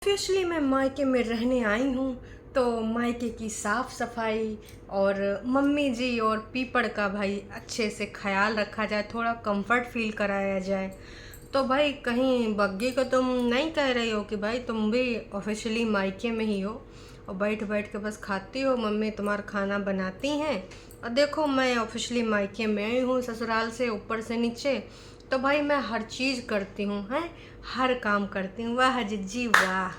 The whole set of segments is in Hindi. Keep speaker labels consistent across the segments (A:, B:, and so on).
A: ऑब्वियसली मैं मायके में रहने आई हूँ तो मायके की साफ़ सफाई और मम्मी जी और पीपड़ का भाई अच्छे से ख्याल रखा जाए, थोड़ा कंफर्ट फील कराया जाए। तो भाई कहीं बग्गी को तुम नहीं कह रही हो कि भाई तुम भी ऑफिशियली मायके में ही हो और बैठ बैठ के बस खाती हो, मम्मी तुम्हारा खाना बनाती हैं और देखो मैं ऑफिशियली मायके में आई हूँ ससुराल से ऊपर से नीचे। तो भाई मैं हर चीज़ करती हूँ, हैं हर काम करती हूँ। वाह जिज्जी वाह,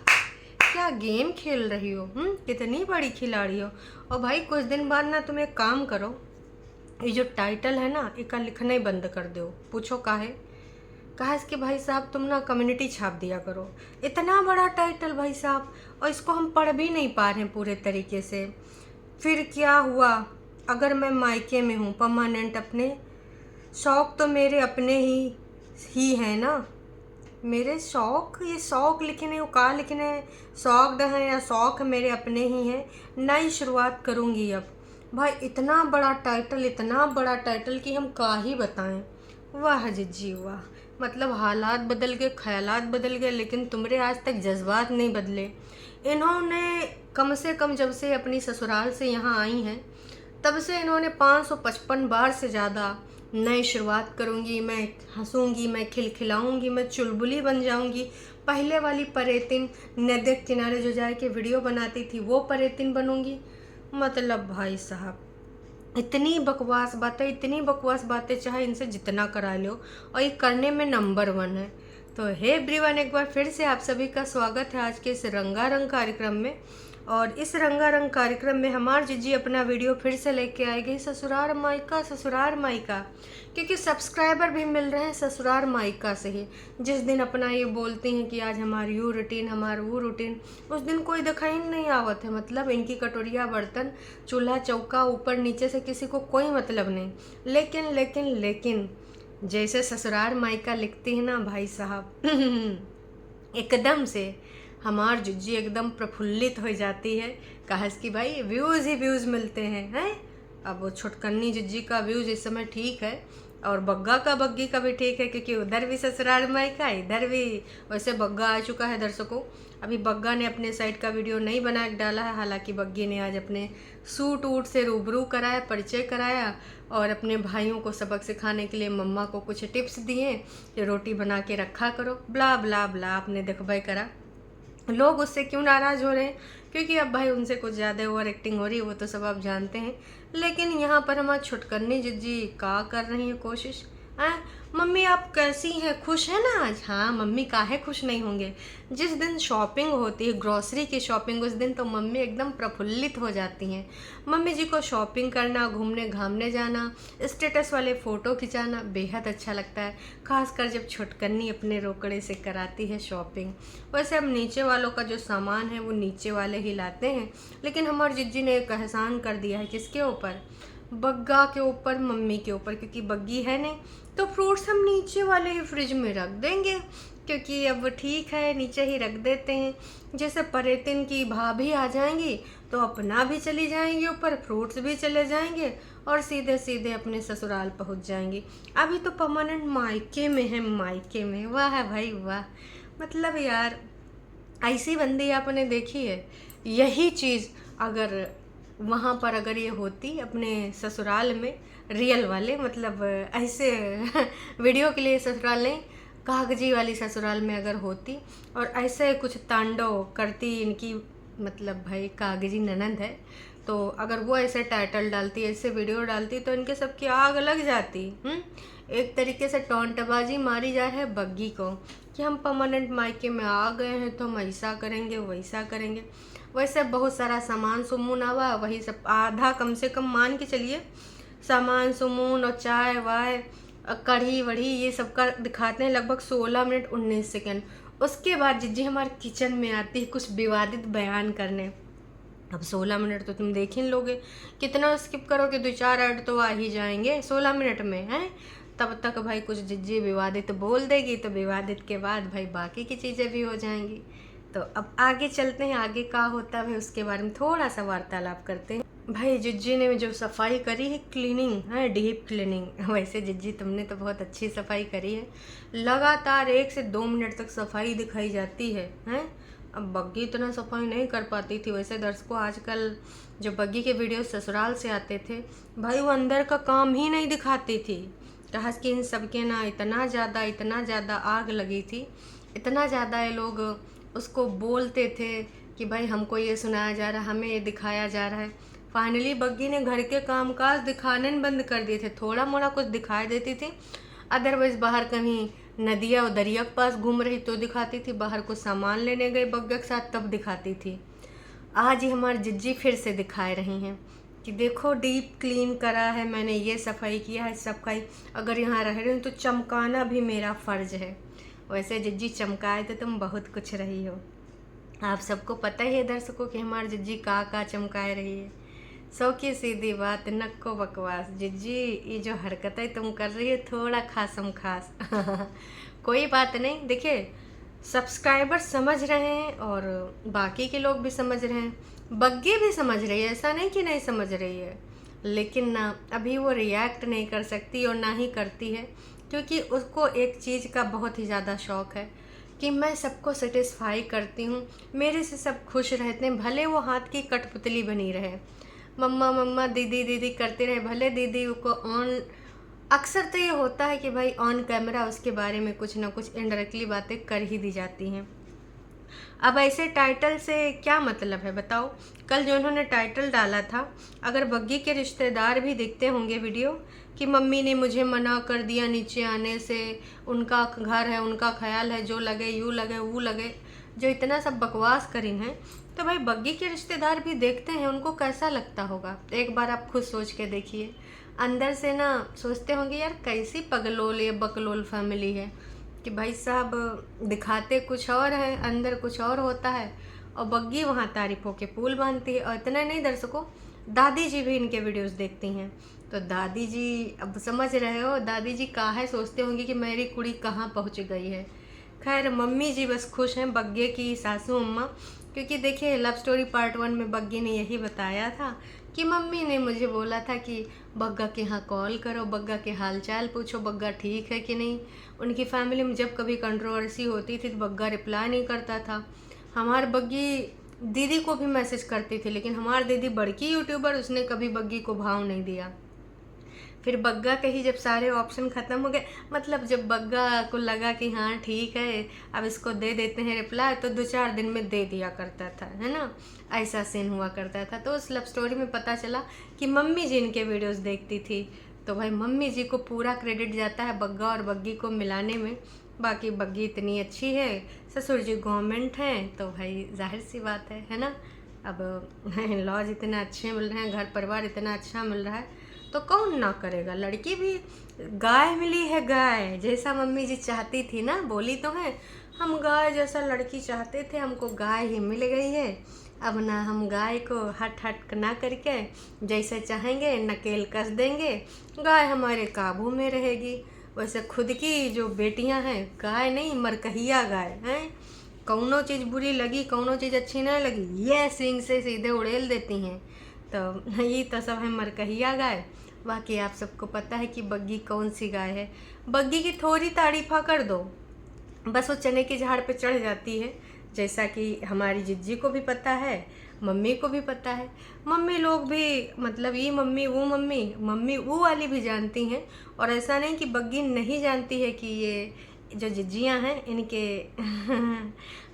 A: क्या गेम खेल रही हो, कितनी बड़ी खिलाड़ी हो। और भाई कुछ दिन बाद ना तुम एक काम करो, ये जो टाइटल है ना इसका लिखना ही बंद कर दो। पूछो काहे? कहा इसके भाई साहब तुम ना कम्युनिटी छाप दिया करो। इतना बड़ा टाइटल भाई साहब, और इसको हम पढ़ भी नहीं पा रहे हैं पूरे तरीके से। फिर क्या हुआ अगर मैं मायके में हूँ परमानेंट? अपने शौक तो मेरे अपने ही हैं ना। मेरे शौक, ये शौक लिखने हो का लिखने हैं, शौक हैं या शौक मेरे अपने ही हैं। नई शुरुआत करूँगी अब। भाई इतना बड़ा टाइटल, इतना बड़ा टाइटल कि हम का ही बताएं। वाह जिज्जी वाह, मतलब हालात बदल गए, ख्यालात बदल गए, लेकिन तुम्हारे आज तक जज्बात नहीं बदले। इन्होंने कम से कम जब से अपनी ससुराल से यहाँ आई हैं तब से इन्होंने 555 बार से ज़्यादा नई शुरुआत करूँगी, मैं हंसूँगी, मैं खिलखिलाऊँगी, मैं चुलबुली बन जाऊँगी। पहले वाली परेतिन नदी किनारे जो जाके वीडियो बनाती थी वो परेतिन बनूँगी। मतलब भाई साहब इतनी बकवास बातें, इतनी बकवास बातें चाहे इनसे जितना करा लो, और ये करने में नंबर 1 है। तो हे एवरीवन, एक बार फिर से आप सभी का स्वागत है आज के इस रंगारंग कार्यक्रम में। और इस रंगारंग कार्यक्रम में हमार जीजी अपना वीडियो फिर से लेके आएगी ससुराल मायका, ससुराल मायका, क्योंकि सब्सक्राइबर भी मिल रहे हैं ससुराल मायका से ही। जिस दिन अपना ये बोलती हैं कि आज हमारी यू रूटीन, हमारा वो रूटीन, उस दिन कोई दिखाई नहीं आवत है। मतलब इनकी कटोरिया, बर्तन, चूल्हा चौका, ऊपर नीचे से किसी को कोई मतलब नहीं। लेकिन लेकिन लेकिन जैसे ससुराल मायका लिखती है ना भाई साहब एकदम से हमार जुज्जी एकदम प्रफुल्लित हो जाती है। कहा कि भाई व्यूज़ ही व्यूज़ मिलते हैं। अब वो छुटकन्नी जुज्जी का व्यूज़ इस समय ठीक है और बग्गा का, बग्गी का भी ठीक है, क्योंकि उधर भी ससुराल मायका, इधर भी। वैसे बग्गा आ चुका है दर्शकों। अभी बग्गा ने अपने साइड का वीडियो नहीं बना डाला है, हालांकि बग्गी ने आज अपने सूट वूट से रूबरू कराया, परिचय कराया और अपने भाइयों को सबक सिखाने के लिए मम्मा को कुछ टिप्स दिए कि रोटी बना के रखा करो, ब्ला ब्ला ब्ला। आपने देखभाई करा। लोग उससे क्यों नाराज़ हो रहे हैं? क्योंकि अब भाई उनसे कुछ ज़्यादा ओवर एक्टिंग हो रही है, वो तो सब आप जानते हैं। लेकिन यहाँ पर हमारे छुटकन्नी जिज्जी का कर रही है कोशिश। हैं मम्मी आप कैसी हैं, खुश हैं ना आज? हाँ मम्मी काहे खुश नहीं होंगे। जिस दिन शॉपिंग होती है, ग्रॉसरी की शॉपिंग, उस दिन तो मम्मी एकदम प्रफुल्लित हो जाती हैं। मम्मी जी को शॉपिंग करना, घूमने घामने जाना, स्टेटस वाले फ़ोटो खिंचाना बेहद अच्छा लगता है, खासकर जब छुटकन्नी अपने रोकड़े से कराती है शॉपिंग। वैसे अब नीचे वालों का जो सामान है वो नीचे वाले ही लाते हैं, लेकिन हमारी जिज्जी ने एक एहसान कर दिया है। किसके ऊपर? बग्गा के ऊपर, मम्मी के ऊपर। क्योंकि बग्गी है नहीं तो फ्रूट्स हम नीचे वाले ही फ्रिज में रख देंगे, क्योंकि अब ठीक है नीचे ही रख देते हैं। जैसे परेतिन की भाभी आ जाएंगी तो अपना भी चली जाएंगी ऊपर, फ्रूट्स भी चले जाएंगे और सीधे सीधे अपने ससुराल पहुंच जाएंगी। अभी तो परमानेंट मायके में है, मायके में। वाह है भाई वाह, मतलब यार ऐसी बंदी आपने देखी है? यही चीज़ अगर वहाँ पर अगर ये होती अपने ससुराल में, रियल वाले, मतलब ऐसे वीडियो के लिए ससुराल नहीं, कागजी वाली ससुराल में अगर होती और ऐसे कुछ तांडव करती इनकी, मतलब भाई कागजी ननंद है, तो अगर वो ऐसे टाइटल डालती, ऐसे वीडियो डालती, तो इनके सबकी आग लग जाती। एक तरीके से टोंटबाजी मारी जा है बग्गी को कि हम परमानेंट मायके में आ गए हैं तो हम ऐसा करेंगे, वैसा करेंगे। वैसे बहुत सारा सामान सुमून आवा, वही सब आधा कम से कम मान के चलिए, सामान सुमून और चाय वाय, कढ़ी वढ़ी, ये सब का दिखाते हैं लगभग 16 मिनट 19 सेकंड। उसके बाद जिज्जी हमारे किचन में आती है कुछ विवादित बयान करने। अब 16 मिनट तो तुम देख ही लोगे, कितना स्किप करोगे, 2-4 ऐड तो आ ही जाएंगे 16 मिनट में, हैं? तब तक भाई कुछ जिज्जी विवादित बोल देगी, तो विवादित के बाद भाई बाकी की चीज़ें भी हो जाएंगी। तो अब आगे चलते हैं, आगे क्या होता है उसके बारे में थोड़ा सा वार्तालाप करते हैं। भाई जिज्जी ने जो सफाई करी है, क्लीनिंग है, डीप क्लीनिंग। वैसे जिज्जी तुमने तो बहुत अच्छी सफाई करी है, लगातार 1 से 2 मिनट तक सफाई दिखाई जाती है, हैं? अब बग्गी इतना सफाई नहीं कर पाती थी। वैसे दर्शकों, आजकल जो बग्गी के वीडियो ससुराल से आते थे भाई, वो अंदर का काम ही नहीं दिखाती थी। कहा कि इन सबके ना इतना ज़्यादा आग लगी थी, इतना ज़्यादा ये लोग उसको बोलते थे कि भाई हमको ये सुनाया जा रहा है, हमें ये दिखाया जा रहा है। फाइनली बग्गी ने घर के कामकाज दिखाने बंद कर दिए थे। थोड़ा मोड़ा कुछ दिखाई देती थी, अदरवाइज बाहर कहीं नदिया और दरिया के पास घूम रही तो दिखाती थी, बाहर कुछ सामान लेने गए बग्गा के साथ तब दिखाती थी। आज ही हमारी जिज्जी फिर से दिखाए रही हैं कि देखो डीप क्लीन करा है मैंने, ये सफाई किया है, सफाई अगर यहाँ रह रही हूँ तो चमकाना भी मेरा फ़र्ज है। वैसे जिज्जी चमकाए तो तुम बहुत कुछ रही हो। आप सबको पता ही है दर्शकों कि हमारी जिज्जी का चमकाए रही है। सौ की सीधी बात, नक्को बकवास। जिज्जी ये जो हरकतें तुम कर रही है थोड़ा खासम खास कोई बात नहीं। देखिए, सब्सक्राइबर समझ रहे हैं और बाकी के लोग भी समझ रहे हैं, बग्गी भी समझ रही है, ऐसा नहीं कि नहीं समझ रही है। लेकिन ना अभी वो रिएक्ट नहीं कर सकती और ना ही करती है, क्योंकि उसको एक चीज़ का बहुत ही ज़्यादा शौक़ है कि मैं सबको सेटिस्फाई करती हूँ, मेरे से सब खुश रहते हैं, भले वो हाथ की कठपुतली बनी रहे, मम्मा मम्मा दीदी दीदी करते रहे, भले दीदी को ऑन। अक्सर तो ये होता है कि भाई ऑन कैमरा उसके बारे में कुछ ना कुछ इनडायरेक्टली बातें कर ही दी जाती हैं। अब ऐसे टाइटल से क्या मतलब है बताओ। कल जो उन्होंने टाइटल डाला था, अगर बग्गी के रिश्तेदार भी देखते होंगे वीडियो कि मम्मी ने मुझे मना कर दिया नीचे आने से, उनका घर है, उनका ख्याल है, जो लगे यूँ लगे वो लगे, जो इतना सब बकवास करी हैं, तो भाई बग्गी के रिश्तेदार भी देखते हैं, उनको कैसा लगता होगा। एक बार आप खुद सोच के देखिए। अंदर से ना सोचते होंगे यार कैसी पगलोल या बकलोल फैमिली है कि भाई साहब दिखाते कुछ और है, अंदर कुछ और होता है, और बग्गी वहाँ तारीफों के पुल बांधती है। और इतना नहीं दर्शकों, दादी जी भी इनके वीडियोस देखती हैं, तो दादी जी अब समझ रहे हो, दादी जी काहे सोचते होंगे कि मेरी कुड़ी कहाँ पहुँच गई है। खैर मम्मी जी बस खुश हैं, बग्गे की सासू अम्मा, क्योंकि देखिए लव स्टोरी पार्ट 1 में बग्गी ने यही बताया था कि मम्मी ने मुझे बोला था कि बग्गा के यहाँ कॉल करो, बग्गा के हालचाल पूछो, बग्गा ठीक है कि नहीं। उनकी फैमिली में जब कभी कंट्रोवर्सी होती थी तो बग्गा रिप्लाई नहीं करता था। हमारे बग्गी दीदी को भी मैसेज करती थी, लेकिन हमारी दीदी बड़की यूट्यूबर, उसने कभी बग्गी को भाव नहीं दिया। फिर बग्गा के ही जब सारे ऑप्शन ख़त्म हो गए, मतलब जब बग्गा को लगा कि हाँ ठीक है अब इसको दे देते हैं रिप्लाई, तो 2-4 दिन में दे दिया करता था, है ना। ऐसा सीन हुआ करता था। तो उस लव स्टोरी में पता चला कि मम्मी जी इनके वीडियोस देखती थी, तो भाई मम्मी जी को पूरा क्रेडिट जाता है बग्गा और बग्गी को मिलाने में। बाकी बग्गी इतनी अच्छी है, ससुर जी गवर्नमेंट हैं, तो भाई जाहिर सी बात है ना। अब लॉज इतना अच्छे मिल रहे हैं, घर परिवार इतना अच्छा मिल रहा है, तो कौन ना करेगा। लड़की भी गाय मिली है, गाय जैसा मम्मी जी चाहती थी ना, बोली तो है हम गाय जैसा लड़की चाहते थे, हमको गाय ही मिल गई है। अब ना हम गाय को हट हट ना करके जैसे चाहेंगे नकेल कस देंगे, गाय हमारे काबू में रहेगी। वैसे खुद की जो बेटियां हैं, गाय नहीं मरकहिया गाय हैं, कौनो चीज़ बुरी लगी, कौनो चीज़ अच्छी ना लगी, ये सींग से सीधे उड़ेल देती हैं। तो ये तो सब है मरकहिया गाय। बाकी आप सबको पता है कि बग्गी कौन सी गाय है। बग्गी की थोड़ी तारीफा कर दो, बस वो चने के झाड़ पे चढ़ जाती है, जैसा कि हमारी जिज्जी को भी पता है, मम्मी को भी पता है। मम्मी लोग भी मतलब ये मम्मी वो मम्मी, मम्मी वो वाली भी जानती हैं, और ऐसा नहीं कि बग्गी नहीं जानती है कि ये जो जिज्जियाँ हैं इनके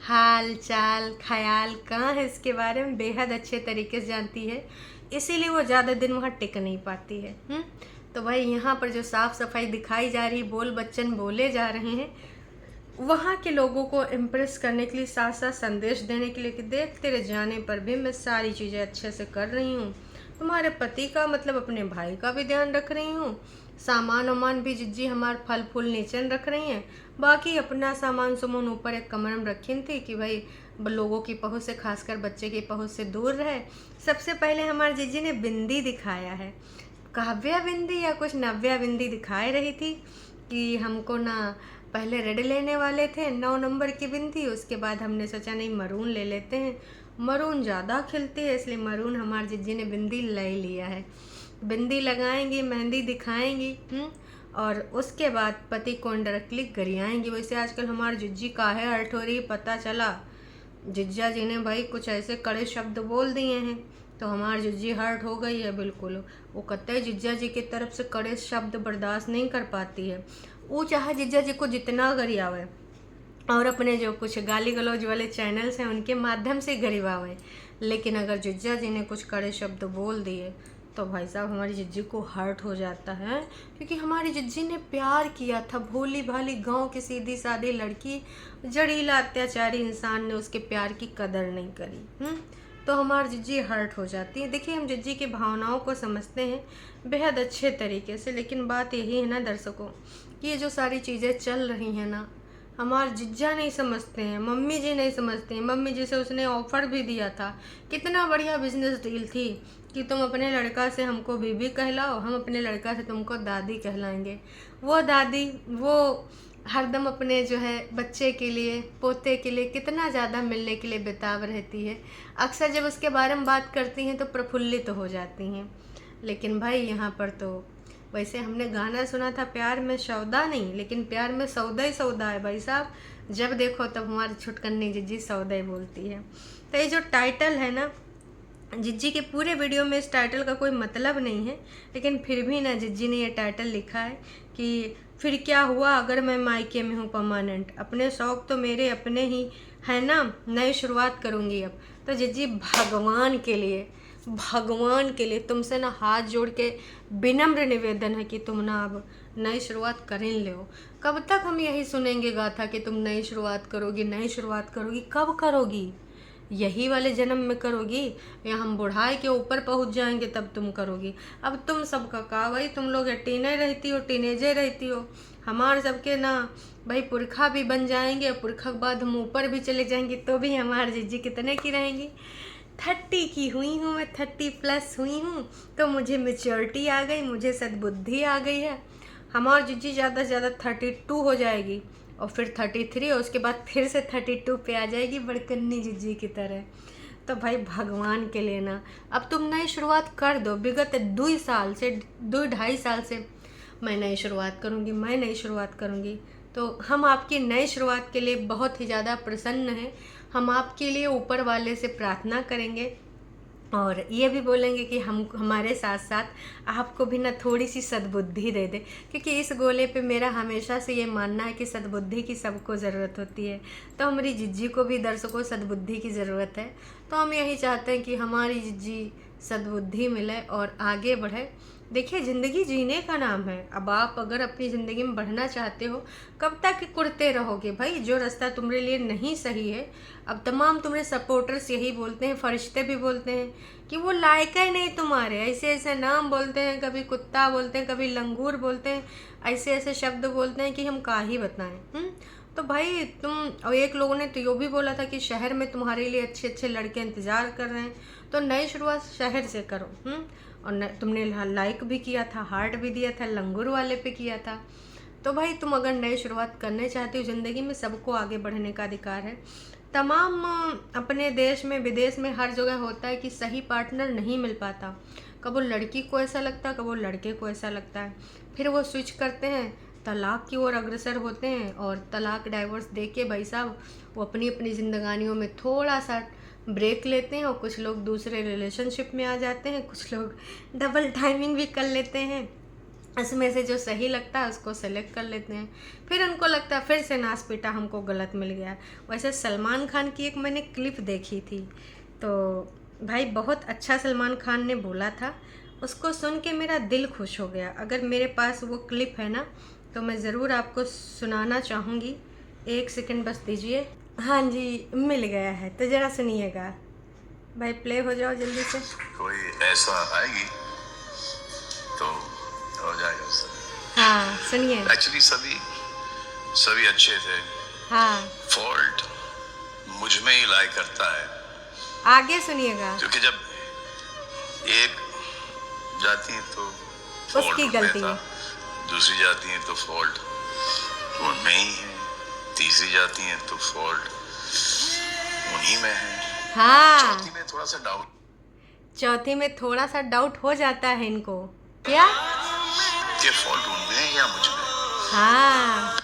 A: हाल चाल ख्याल कहाँ है, इसके बारे में बेहद अच्छे तरीके से जानती है, इसीलिए वो ज़्यादा दिन वहाँ टिक नहीं पाती है। तो भाई यहाँ पर जो साफ़ सफाई दिखाई जा रही, बोल बच्चन बोले जा रहे हैं, वहाँ के लोगों को इम्प्रेस करने के लिए, साथ साथ संदेश देने के लिए कि देख तेरे जाने पर भी मैं सारी चीज़ें अच्छे से कर रही हूँ, तुम्हारे पति का मतलब अपने भाई का भी ध्यान रख रही हूँ, सामान वामान भी जिज्जी हमारे फल फूल नीचे रख रही हैं, बाकी अपना सामान सुमन ऊपर एक कमरे में रखी थी कि भाई लोगों की पहुँच से, खासकर बच्चे की पहुँच से दूर रहे। सबसे पहले हमारे जिज्जी ने बिंदी दिखाया है, काव्या बिंदी या कुछ नव्या बिंदी दिखाई रही थी कि हमको ना पहले रेड लेने वाले थे 9 नंबर की बिंदी, उसके बाद हमने सोचा नहीं मरून ले लेते हैं, मरून ज़्यादा खिलती है, इसलिए मरून हमारे जिज्जी ने बिंदी ले लिया है। बिंदी लगाएंगी, मेहंदी दिखाएंगी, और उसके बाद पति को डायरेक्टली गरियाएंगी। वैसे आजकल हमारी जिज्जी का है अठोरी पता चला, जिज्जा जी ने भाई कुछ ऐसे कड़े शब्द बोल दिए हैं तो हमारी जिज्जी हर्ट हो गई है बिल्कुल। वो कतई जिज्जा जी की तरफ से कड़े शब्द बर्दाश्त नहीं कर पाती है। वो चाहे जिज्जा जी को जितना गरियावे और अपने जो कुछ गाली गलौज वाले चैनल्स हैं उनके माध्यम से गरिवावें, लेकिन अगर जिज्जा जी ने कुछ कड़े शब्द बोल दिए तो भाई साहब हमारी जिज्जी को हर्ट हो जाता है। क्योंकि हमारी जिज्जी ने प्यार किया था, भोली भाली गांव की सीधी सादी लड़की, जड़ीला अत्याचारी इंसान ने उसके प्यार की कदर नहीं करी। तो हमारी जिज्जी हर्ट हो जाती है। देखिए, हम जिज्जी की भावनाओं को समझते हैं बेहद अच्छे तरीके से, लेकिन बात यही है ना दर्शकों, कि ये जो सारी चीज़ें चल रही हैं ना, हमारे जिज्जा नहीं समझते हैं, मम्मी जी नहीं समझते हैं। मम्मी जी से उसने ऑफ़र भी दिया था, कितना बढ़िया बिजनेस डील थी कि तुम अपने लड़का से हमको बीबी कहलाओ, हम अपने लड़का से तुमको दादी कहलाएंगे। वो दादी वो हरदम अपने जो है बच्चे के लिए, पोते के लिए कितना ज़्यादा मिलने के लिए बेताब रहती है। अक्सर जब उसके बारे में बात करती हैं तो प्रफुल्लित हो जाती हैं। लेकिन भाई यहाँ पर तो वैसे हमने गाना सुना था, प्यार में सौदा नहीं लेकिन प्यार में सौदा ही सौदा है भाई साहब। जब देखो तब हमारी छुटकन्नी जिज्जी सौदा ही बोलती है। तो ये जो टाइटल है ना, जिज्जी के पूरे वीडियो में इस टाइटल का कोई मतलब नहीं है, लेकिन फिर भी ना जिज्जी ने ये टाइटल लिखा है कि फिर क्या हुआ अगर मैं मायके में हूँ परमानेंट, अपने शौक़ तो मेरे अपने ही है ना, नई शुरुआत करूँगी अब। तो जिज्जी भगवान के लिए तुमसे ना हाथ जोड़ के विनम्र निवेदन है कि तुम ना अब नई शुरुआत कर ही लो। कब तक हम यही सुनेंगे गाथा कि तुम नई शुरुआत करोगी, नई शुरुआत करोगी? कब करोगी? यही वाले जन्म में करोगी या हम बुढ़ाई के ऊपर पहुंच जाएंगे तब तुम करोगी? अब तुम सबका का भाई, तुम लोग टीनेजर रहती हो। हमारे सबके ना भाई पुरखा भी बन जाएंगे, पुरखा के बाद हम ऊपर भी चले जाएंगे तो भी हमारी जिज्जी कितने की रहेंगी? 30 की हुई हूँ मैं, 30+ हुई हूँ तो मुझे मैच्योरिटी आ गई, मुझे सद्बुद्धि आ गई है। हमारी जिज्जी ज़्यादा से ज़्यादा 32 हो जाएगी और फिर 33 और उसके बाद फिर से 32 पे आ जाएगी बड़कन्नी जिज्जी की तरह। तो भाई भगवान के लिए ना अब तुम नई शुरुआत कर दो। विगत 2-2.5 साल से मैं नई शुरुआत करूँगी, मैं नई शुरुआत करूँगी। तो हम आपकी नई शुरुआत के लिए बहुत ही ज़्यादा प्रसन्न हैं। हम आपके लिए ऊपर वाले से प्रार्थना करेंगे और ये भी बोलेंगे कि हम हमारे साथ साथ आपको भी ना थोड़ी सी सद्बुद्धि दे दे, क्योंकि इस गोले पे मेरा हमेशा से ये मानना है कि सद्बुद्धि की सबको ज़रूरत होती है। तो हमारी जिज्जी को भी दर्शकों सद्बुद्धि की ज़रूरत है। तो हम यही चाहते हैं कि हमारी जिज्जी सद्बुद्धि मिले और आगे बढ़े। देखिए, ज़िंदगी जीने का नाम है। अब आप अगर अपनी ज़िंदगी में बढ़ना चाहते हो, कब तक कुड़ते रहोगे भाई? जो रास्ता तुम्हारे लिए नहीं सही है, अब तमाम तुम्हारे सपोर्टर्स यही बोलते हैं, फरिश्ते भी बोलते हैं कि वो लायक ही नहीं तुम्हारे, ऐसे ऐसे नाम बोलते हैं, कभी कुत्ता बोलते हैं, कभी लंगूर बोलते हैं, ऐसे ऐसे शब्द बोलते हैं कि हम का ही बताएं। तो भाई तुम, और एक लोगों ने तो यो भी बोला था कि शहर में तुम्हारे लिए अच्छे अच्छे लड़के इंतज़ार कर रहे हैं, तो नई शुरुआत शहर से करो। और तुमने लाइक भी किया था, हार्ट भी दिया था, लंगूर वाले पे किया था। तो भाई तुम अगर नई शुरुआत करना चाहते हो ज़िंदगी में, सबको आगे बढ़ने का अधिकार है। तमाम अपने देश में विदेश में हर जगह होता है कि सही पार्टनर नहीं मिल पाता। कब लड़की को ऐसा लगता है, कब लड़के को ऐसा लगता है, फिर वो स्विच करते हैं, तलाक की ओर अग्रसर होते हैं और तलाक डाइवोर्स दे के भाई साहब वो अपनी अपनी ज़िंदगानियों में थोड़ा सा ब्रेक लेते हैं और कुछ लोग दूसरे रिलेशनशिप में आ जाते हैं, कुछ लोग डबल टाइमिंग भी कर लेते हैं। इसमें से जो सही लगता है उसको सेलेक्ट कर लेते हैं, फिर उनको लगता है फिर से नाश पीटा हमको गलत मिल गया। वैसे सलमान खान की एक मैंने क्लिप देखी थी, तो भाई बहुत अच्छा सलमान खान ने बोला था, उसको सुन के मेरा दिल खुश हो गया। अगर मेरे पास वो क्लिप है ना तो मैं ज़रूर आपको सुनाना चाहूँगी। 1 सेकंड बस दीजिए। हाँ जी, मिल गया है तो ज़रा सुनिएगा भाई, प्ले हो जाओ जल्दी से।
B: कोई ऐसा आएगी तो हो जाएगा उससे।
A: हाँ सुनिए।
B: एक्चुअली सभी अच्छे थे।
A: हाँ,
B: फॉल्ट मुझ में ही लाई करता है।
A: आगे सुनिएगा।
B: क्योंकि जब एक जाती है तो
A: उसकी गलती है,
B: दूसरी जाती है तो फॉल्ट उनमें ही है, तीसरी जाती है तो फॉल्ट उन्हीं में है।
A: हाँ,
B: चौथी में थोड़ा सा डाउट
A: हो जाता है इनको, क्या
B: कि फॉल्ट उनमें है या मुझ में।
A: हाँ,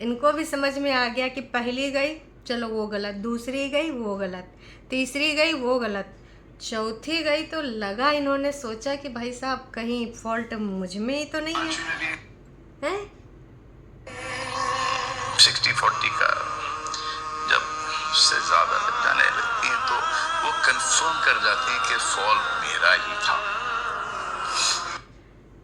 A: इनको भी समझ में आ गया कि पहली गई चलो वो गलत, दूसरी गई वो गलत, तीसरी गई वो गलत, चौथी गई तो लगा इन्होंने सोचा कि भाई साहब कहीं फॉल्ट मुझ में ही तो नहीं है, हैं?
B: 60-40 का जब से ज्यादा जाने लगती हैं तो वो कंफर्म कर जाती हैं कि फॉल्ट मेरा ही था।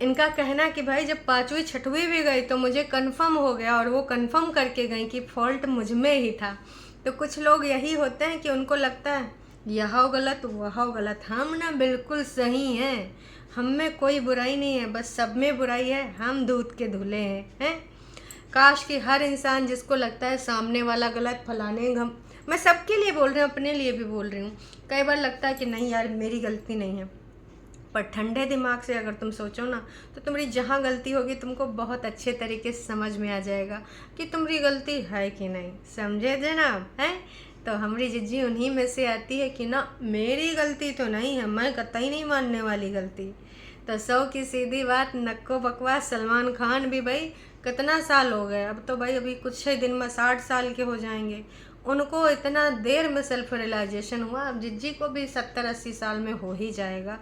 A: इनका कहना कि भाई जब पांचवी छठवीं भी गई तो मुझे कंफर्म हो गया और वो कंफर्म करके गई कि फॉल्ट मुझ में ही था। तो कुछ लोग यही होते हैं कि उनको लगता है यहाँ गलत वहाँ गलत, हम ना बिल्कुल सही हैं, हम में कोई बुराई नहीं है, बस सब में बुराई है, हम दूध के धुले हैं। काश कि हर इंसान जिसको लगता है सामने वाला गलत, फलाने हम, मैं सबके लिए बोल रही हूँ, अपने लिए भी बोल रही हूँ, कई बार लगता है कि नहीं यार मेरी गलती नहीं है, पर ठंडे दिमाग से अगर तुम सोचो ना तो तुम्हारी जहाँ गलती होगी तुमको बहुत अच्छे तरीके से समझ में आ जाएगा कि तुम्हारी गलती है कि नहीं, समझे जनाब, हैं? तो हमारी जिज्जी उन्हीं में से आती है कि ना मेरी गलती तो नहीं है, मैं कतई नहीं मानने वाली गलती। तो 100 की सीधी बात, नक्को बकवास। सलमान खान भी भाई कितना साल हो गए, अब तो भाई अभी कुछ ही दिन में 60 साल के हो जाएंगे, उनको इतना देर में सेल्फ रियलाइजेशन हुआ, अब जिज्जी को भी 70-80 साल में हो ही जाएगा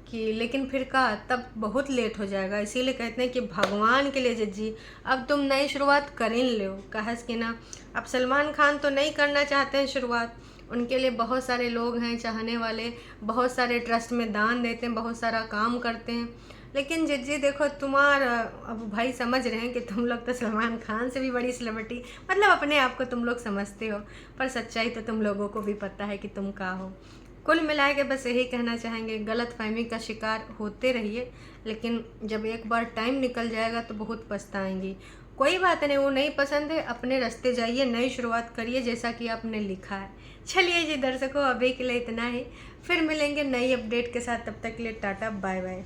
A: कि, लेकिन फिर कहा तब बहुत लेट हो जाएगा। इसीलिए कहते हैं कि भगवान के लिए जिज्जी अब तुम नई शुरुआत कर ही लो, कहस कि ना अब सलमान खान तो नहीं करना चाहते हैं शुरुआत, उनके लिए बहुत सारे लोग हैं चाहने वाले, बहुत सारे ट्रस्ट में दान देते हैं, बहुत सारा काम करते हैं, लेकिन जिज्जी देखो तुम्हारा, अब भाई समझ रहे हैं कि तुम लोग तो सलमान खान से भी बड़ी सेलिब्रिटी, मतलब अपने आप को तुम लोग समझते हो, पर सच्चाई तो तुम लोगों को भी पता है कि तुम क्या हो। कुल मिला के बस यही कहना चाहेंगे, गलत फहमी का शिकार होते रहिए, लेकिन जब एक बार टाइम निकल जाएगा तो बहुत पछताएंगी। कोई बात नहीं, वो नहीं पसंद है, अपने रास्ते जाइए, नई शुरुआत करिए जैसा कि आपने लिखा है। चलिए जी दर्शकों, अभी के लिए इतना ही, फिर मिलेंगे नई अपडेट के साथ, तब तक के लिए टाटा बाय बाय।